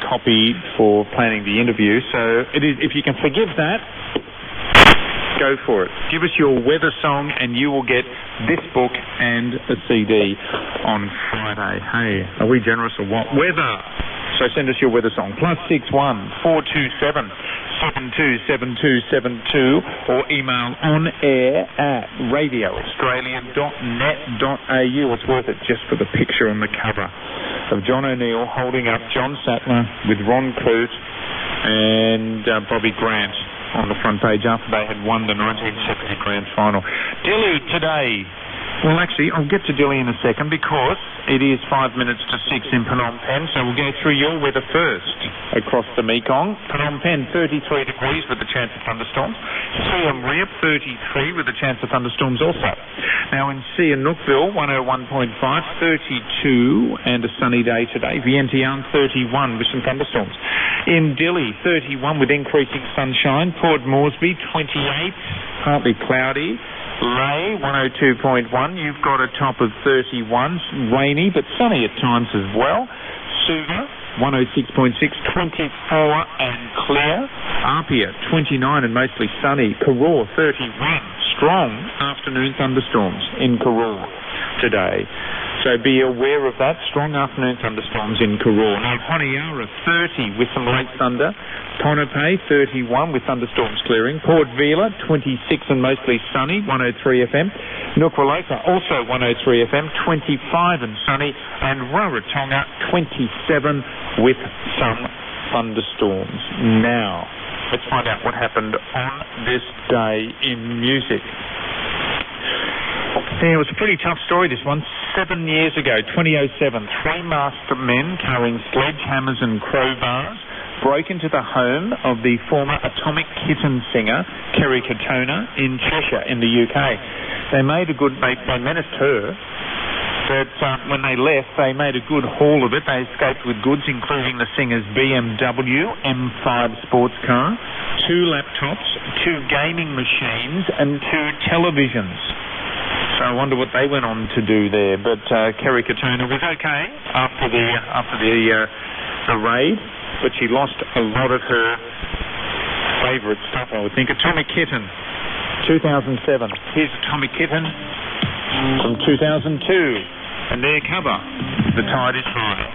copy for planning the interview. So it is. If you can forgive that, go for it. Give us your weather song, and you will get this book and a CD on Friday. Hey, are we generous or what? Weather. So send us your weather song, +61 427 727272, or email onair@radioaustralia.net.au. It's worth it just for the picture on the cover of John O'Neill holding up John Sattler with Ron Coote and Bobby Grant on the front page after they had won the 1970 grand final. Dilly today. Well, actually, I'll get to Dilly in a second, because It is 5 minutes to 6 in Phnom Penh, so we'll go through your weather first across the Mekong. Phnom Penh, 33 degrees with a chance of thunderstorms. Siem Reap, 33 with a chance of thunderstorms also. Now in Sihanoukville, 101.5, 32 and a sunny day today. Vientiane, 31 with some thunderstorms. In Dili, 31 with increasing sunshine. Port Moresby, 28, partly cloudy. Leh, 102.1, you've got a top of 31, rainy but sunny at times as well. Suva, 106.6, 24 and clear. Apia, 29 and mostly sunny. Karor, 31, strong afternoon thunderstorms in Karor today. So be aware of that, strong afternoon thunderstorms in Karor. Now Honiara, 30 with some late thunder. Ponape, 31 with thunderstorms clearing. Port Vila, 26 and mostly sunny, 103 FM. Nuku'alofa, also 103 FM, 25 and sunny. And Rarotonga, 27 with some thunderstorms. Now, let's find out what happened on this day in music. Yeah, it was a pretty tough story, this one. 7 years ago, 2007, three masked men carrying sledgehammers and crowbars broke into the home of the former Atomic Kitten singer, Kerry Katona, in Cheshire, in the UK. They menaced her, but when they left, they made a good haul of it. They escaped with goods, including the singer's BMW M5 sports car, 2 laptops, 2 gaming machines, and 2 televisions. So I wonder what they went on to do there. But Kerry Katona was okay after the raid, but she lost a lot of her favourite stuff, I would think. Atomic Kitten, 2007. Here's Atomic Kitten from 2002, and their cover, The Tide is High.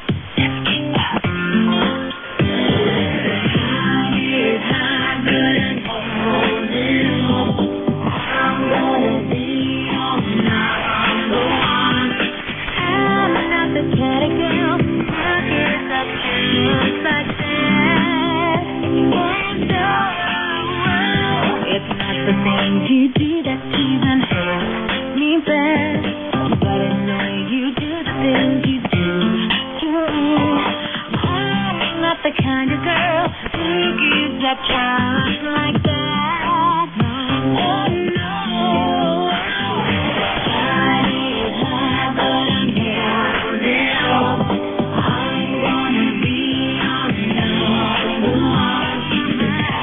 The things you do that even hurt me bad, but I know you do the things you do to me. I'm not the kind of girl who gives up just like that. Oh no. I need her, but I'm holding on. I'm gonna be your number one.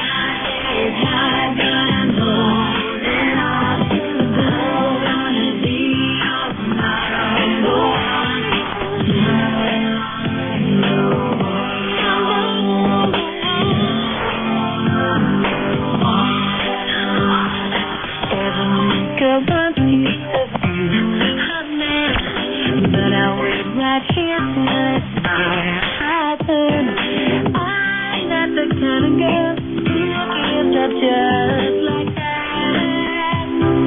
I need her, but I'm holding on. I'm gonna be your number one. Every girl wants a piece of you, but I wait right here till it's my turn. I'm not the kind of girl who gives up just like that. No,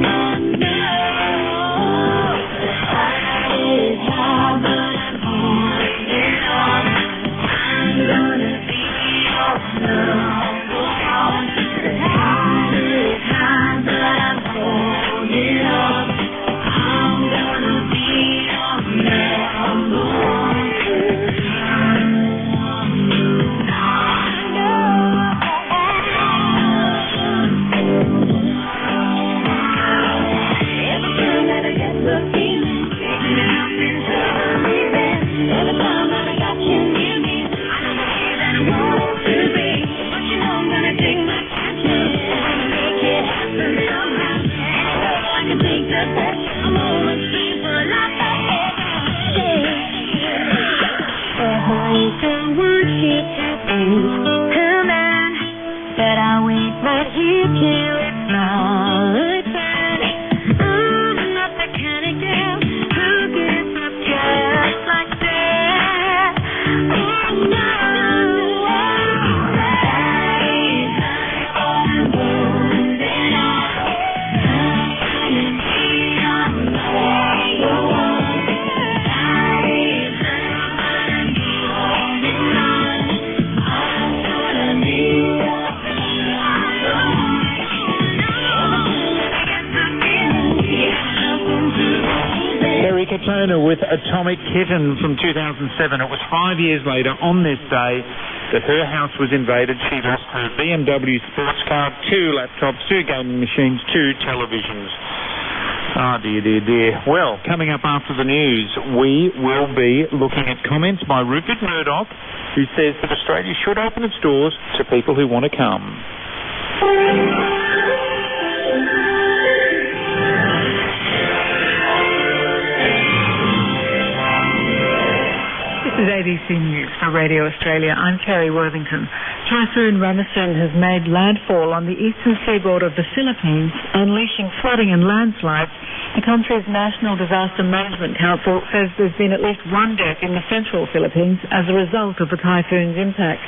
it's hard, but I'm holding on. I'm gonna be your number one. It's hard, but I'm holding on. I'm gonna be your number one. Every time that I get the feeling, taking it up into the leaving. Every time that I got you near me, I know the way that I want to be. But you know I'm gonna take my chances, make it happen somehow. I can take the best, I'm always free for life. I don't want you to think tonight that I wait right here till it's my turn. I'm not the kind of girl who gives up just like that. Oh no. I'm holding on. I'm gonna be your number one. I'm gonna be your number one. Turner with Atomic Kitten from 2007. It was 5 years later on this day that her house was invaded. She lost her BMW sports car, 2 laptops, 2 gaming machines, 2 televisions. Ah, dear, dear, dear. Well, coming up after the news, we will be looking at comments by Rupert Murdoch, who says that Australia should open its doors to people who want to come. This is ABC News for Radio Australia. I'm Kerry Worthington. Typhoon Ramasan has made landfall on the eastern seaboard of the Philippines, unleashing flooding and landslides. The country's National Disaster Management Council says there's been at least 1 death in the central Philippines as a result of the typhoon's impact.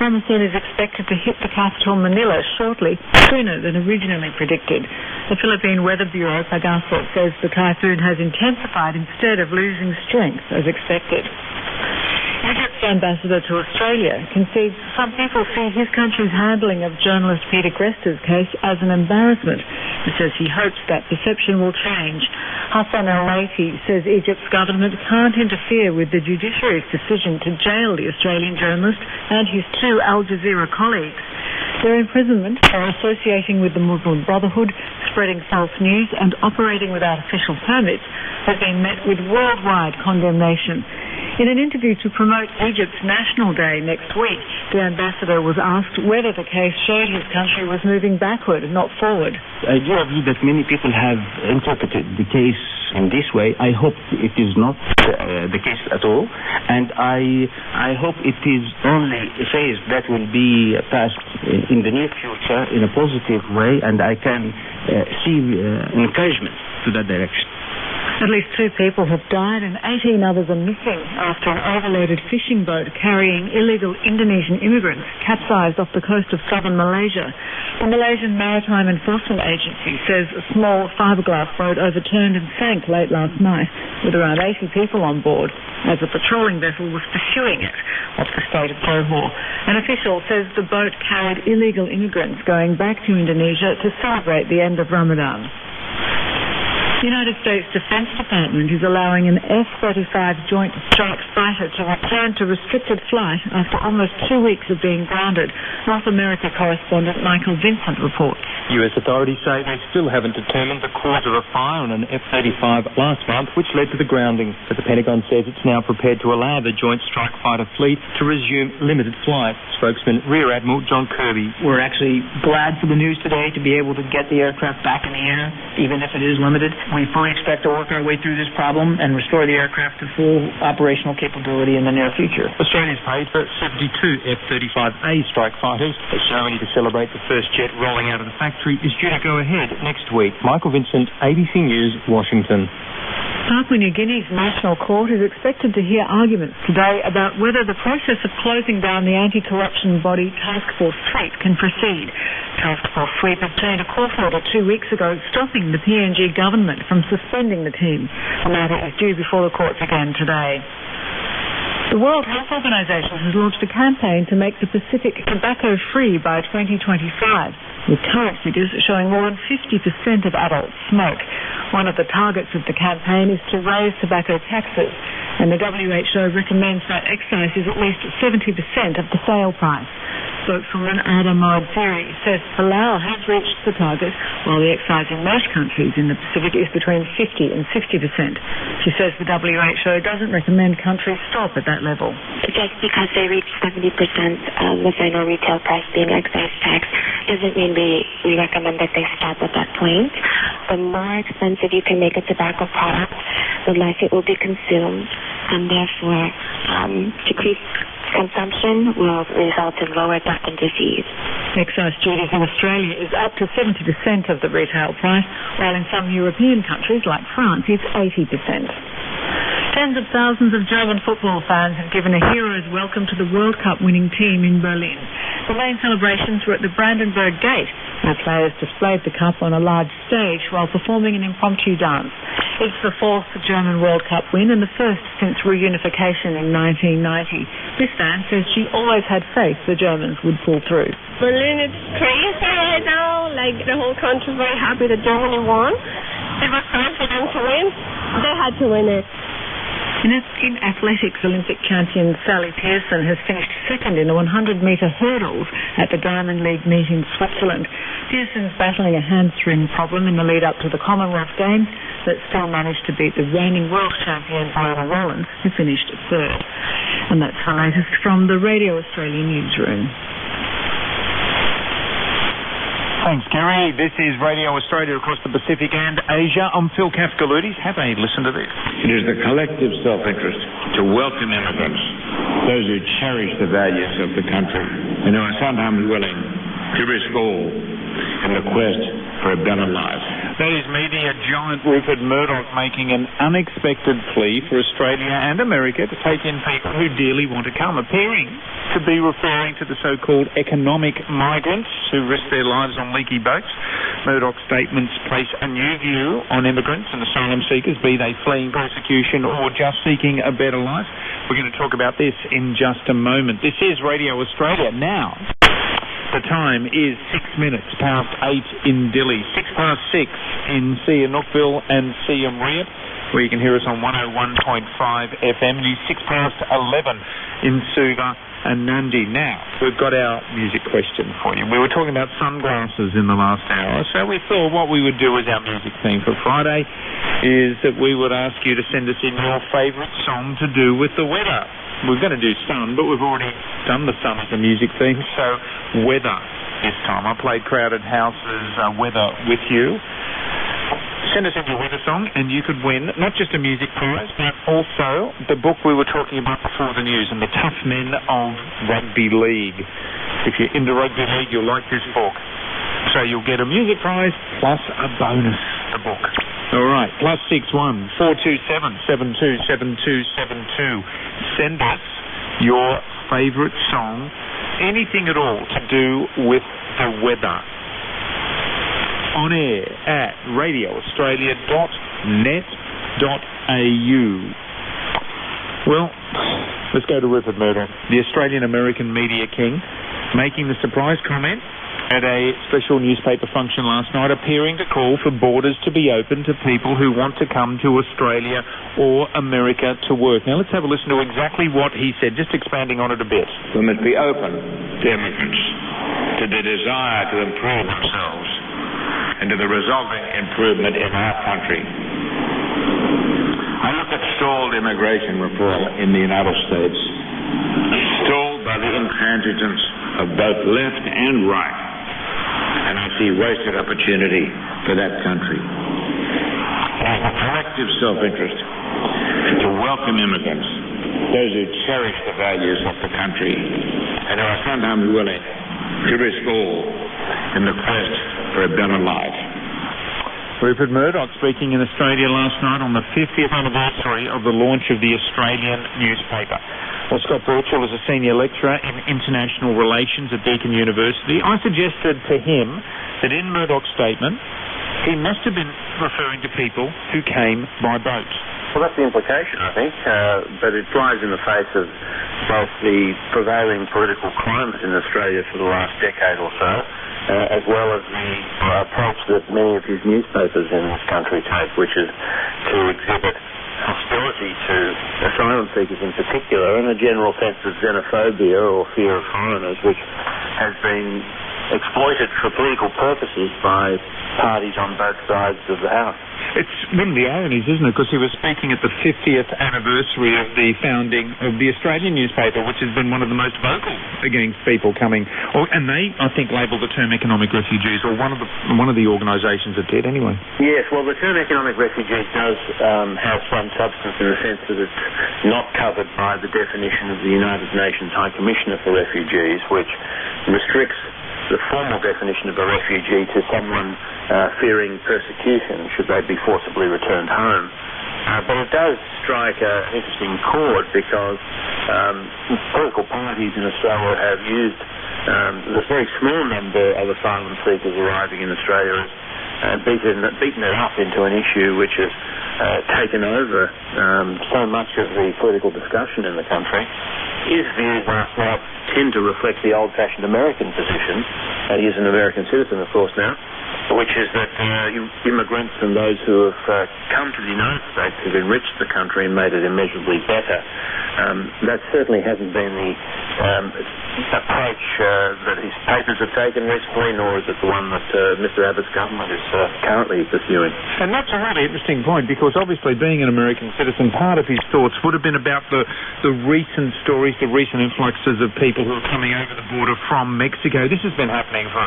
Ramasan is expected to hit the capital Manila shortly, sooner than originally predicted. The Philippine Weather Bureau, PAGASO, says the typhoon has intensified instead of losing strength as expected. Egypt's ambassador to Australia concedes some people see his country's handling of journalist Peter Gresta's case as an embarrassment. He says he hopes that perception will change. Hassan El-Laiti says Egypt's government can't interfere with the judiciary's decision to jail the Australian journalist and his 2 Al Jazeera colleagues. Their imprisonment for associating with the Muslim Brotherhood, spreading false news and operating without official permits has been met with worldwide condemnation. In an interview to promote Egypt's National Day next week, the ambassador was asked whether the case showed his country was moving backward, not forward. I do agree that many people have interpreted the case in this way. I hope it is not the case at all, and I hope it is only a phase that will be passed in the near future in a positive way, and I can see encouragement to that direction. At least 2 people have died and 18 others are missing after an overloaded fishing boat carrying illegal Indonesian immigrants capsized off the coast of southern Malaysia. The Malaysian Maritime Enforcement Agency says a small fiberglass boat overturned and sank late last night with around 80 people on board as a patrolling vessel was pursuing it off the state of Johor. An official says the boat carried illegal immigrants going back to Indonesia to celebrate the end of Ramadan. The United States Defense Department is allowing an F-35 Joint Strike Fighter to return to restricted flight after almost 2 weeks of being grounded. North America correspondent Michael Vincent reports. US authorities say they still haven't determined the cause of a fire on an F-35 last month, which led to the grounding. But the Pentagon says it's now prepared to allow the Joint Strike Fighter fleet to resume limited flight. Spokesman Rear Admiral John Kirby. We're actually glad for the news today to be able to get the aircraft back in the air, even if it is limited. We fully expect to work our way through this problem and restore the aircraft to full operational capability in the near future. Australia's paid for 72 F-35A strike fighters. The ceremony to celebrate the first jet rolling out of the factory is due to go ahead next week. Michael Vincent, ABC News, Washington. Papua New Guinea's National Court is expected to hear arguments today about whether the process of closing down the anti-corruption body Task Force Sweep can proceed. Task Force Sweep obtained a court order 2 weeks ago stopping the PNG government from suspending the team. The matter is due before the courts again today. The World Health Organization has launched a campaign to make the Pacific tobacco-free by 2025, with current figures showing more than 50% of adults smoke. One of the targets of the campaign is to raise tobacco taxes, and the WHO recommends that excise is at least 70% of the sale price. Spokeswoman Ada Moadziri says Palau has reached the target, while the excise in most countries in the Pacific is between 50 and 60%. She says the WHO doesn't recommend countries stop at that level. Just because they reach 70% of the final retail price being excise tax doesn't mean we recommend that they stop at that point. The more expensive you can make a tobacco product, the less it will be consumed, and therefore decreased consumption will result in lower death and disease. Excise duties in Australia is up to 70% of the retail price, while in some European countries like France it's 80%. Tens of thousands of German football fans have given a hero's welcome to the World Cup winning team in Berlin. The main celebrations were at the Brandenburg Gate, where players displayed the cup on a large stage while performing an impromptu dance. It's the 4th German World Cup win and the first since reunification in 1990. This fan says she always had faith the Germans would pull through. Berlin is crazy right now. Like, the whole country is very happy that Germany won. They were confident to win. They had to win it. In athletics, Olympic champion Sally Pearson has finished second in the 100-metre hurdles at the Diamond League meet in Switzerland. Pearson's battling a hamstring problem in the lead-up to the Commonwealth Games, but still managed to beat the reigning world champion Viola Rollins, who finished third. And that's the latest from the Radio Australia newsroom. Thanks, Kerry. This is Radio Australia across the Pacific and Asia. I'm Phil Kafkaloutis. Have a listen to this. It is the collective self-interest to welcome immigrants, those who cherish the values of the country and who are sometimes willing to risk all in the quest for a better life. That is media giant Rupert Murdoch making an unexpected plea for Australia and America to take in people who dearly want to come, appearing to be referring to the so-called economic migrants who risk their lives on leaky boats. Murdoch's statements place a new view on immigrants and asylum seekers, be they fleeing persecution or just seeking a better life. We're going to talk about this in just a moment. This is Radio Australia now. The time is 6 minutes past 8 in Dili, 6 past 6 in Sihanoukville and Siem Reap, where you can hear us on 101.5 FM. It is 6 past 11 in Suva and Nandi. Now, we've got our music question for you. We were talking about sunglasses in the last hour, so we thought what we would do as our music theme for Friday is that we would ask you to send us in your favourite song to do with the weather. We're going to do sun, but we've already done the sun as a music theme, so weather this time. I played Crowded House's Weather with you. Send us in your weather song and you could win not just a music prize, but also the book we were talking about before the news and the Tough Men of Rugby League. If you're into rugby league, you'll like this book. So you'll get a music prize plus a bonus, the book. All right, +61 427 727272. Send us your favourite song, anything at all to do with the weather. On air at radioaustralia.net.au. Well, let's go to Rupert Murdoch, the Australian-American media king, making the surprise comment at a special newspaper function last night, appearing to call for borders to be open to people who want to come to Australia or America to work. Now let's have a listen to exactly what he said, just expanding on it a bit. We must be open to immigrants, to the desire to improve themselves, and to the resulting improvement in our country. I look at stalled immigration reform in the United States, stalled by the intransigence of both left and right, and I see wasted opportunity for that country. It is a collective self-interest to welcome immigrants, those who cherish the values of the country, and who are sometimes willing to risk all in the quest for a better life. Rupert Murdoch speaking in Australia last night on the 50th anniversary of the launch of the Australian newspaper. Well, Scott Birchall is a senior lecturer in international relations at Deakin University. I suggested to him that in Murdoch's statement, he must have been referring to people who came by boat. Well, that's the implication, I think, but it flies in the face of both the prevailing political climate in Australia for the last decade or so, as well as the approach that many of his newspapers in this country take, which is to exhibit hostility to asylum seekers in particular, and a general sense of xenophobia or fear of foreigners, which has been exploited for political purposes by parties on both sides of the House. It's one of the ironies, isn't it? Because he was speaking at the 50th anniversary of the founding of the Australian newspaper, which has been one of the most vocal against people coming, and they, I think, labelled the term economic refugees, or one of the organisations that did, anyway. Yes, well, the term economic refugees does have some substance in the sense that it's not covered by the definition of the United Nations High Commissioner for Refugees, which restricts the formal definition of a refugee to someone fearing persecution should they be forcibly returned home. But it does strike an interesting chord because political parties in Australia have used the very small number of asylum seekers arriving in Australia and beaten it up into an issue which has taken over so much of the political discussion in the country. His views last night tend to reflect the old-fashioned American position. He is an American citizen, of course, now. which is that immigrants and those who have come to the United States have enriched the country and made it immeasurably better. That certainly hasn't been the approach that his papers have taken recently, nor is it the one that Mr. Abbott's government is currently pursuing. And that's a really interesting point, because obviously being an American citizen, part of his thoughts would have been about the recent stories, the recent influxes of people who are coming over the border from Mexico. This has been happening for,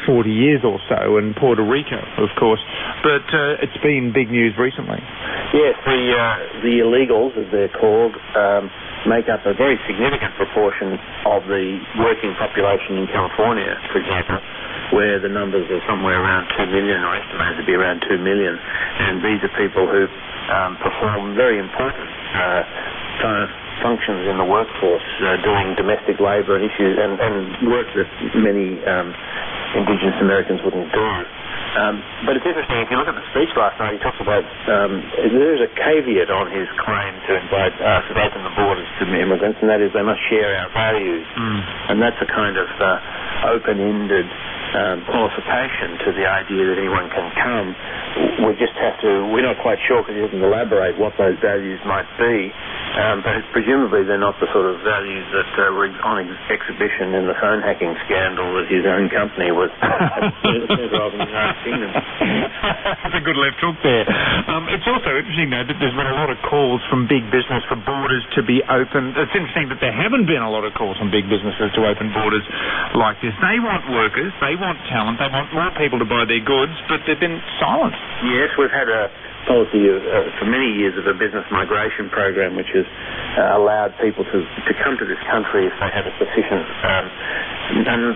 40 years or so, and Puerto Rico, of course, but it's been big news recently. Yes, the illegals, as they're called, make up a very significant proportion of the working population in California, for example, where the numbers are somewhere around 2 million, or estimated to be around 2 million. And these are people who perform very important functions in the workforce, doing domestic labour and issues and work that many Indigenous Americans wouldn't do. But it's interesting, if you look at the speech last night, he talks about there's a caveat on his claim to invite to open the borders to immigrants, and that is they must share our values. And that's a kind of open-ended qualification to the idea that anyone can come. We're not quite sure, because he doesn't elaborate what those values might be, but presumably they're not the sort of values that were on exhibition in the phone hacking scandal that his own company was center of in the United Kingdom. That's a good left hook there. It's also interesting, though, that there's been a lot of calls from big business for borders to be open. It's interesting that there haven't been a lot of calls from big businesses to open borders like this. They want workers, they want talent, they want more people to buy their goods, but they've been silent. Yes, we've had a policy for many years of a business migration program, which has allowed people to come to this country if they have a sufficient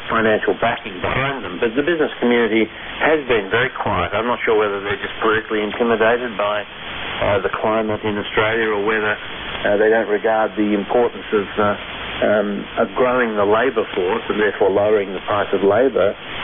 financial backing behind them. But the business community has been very quiet. I'm not sure whether they're just politically intimidated by the climate in Australia, or whether they don't regard the importance of growing the labour force and therefore lowering the price of labour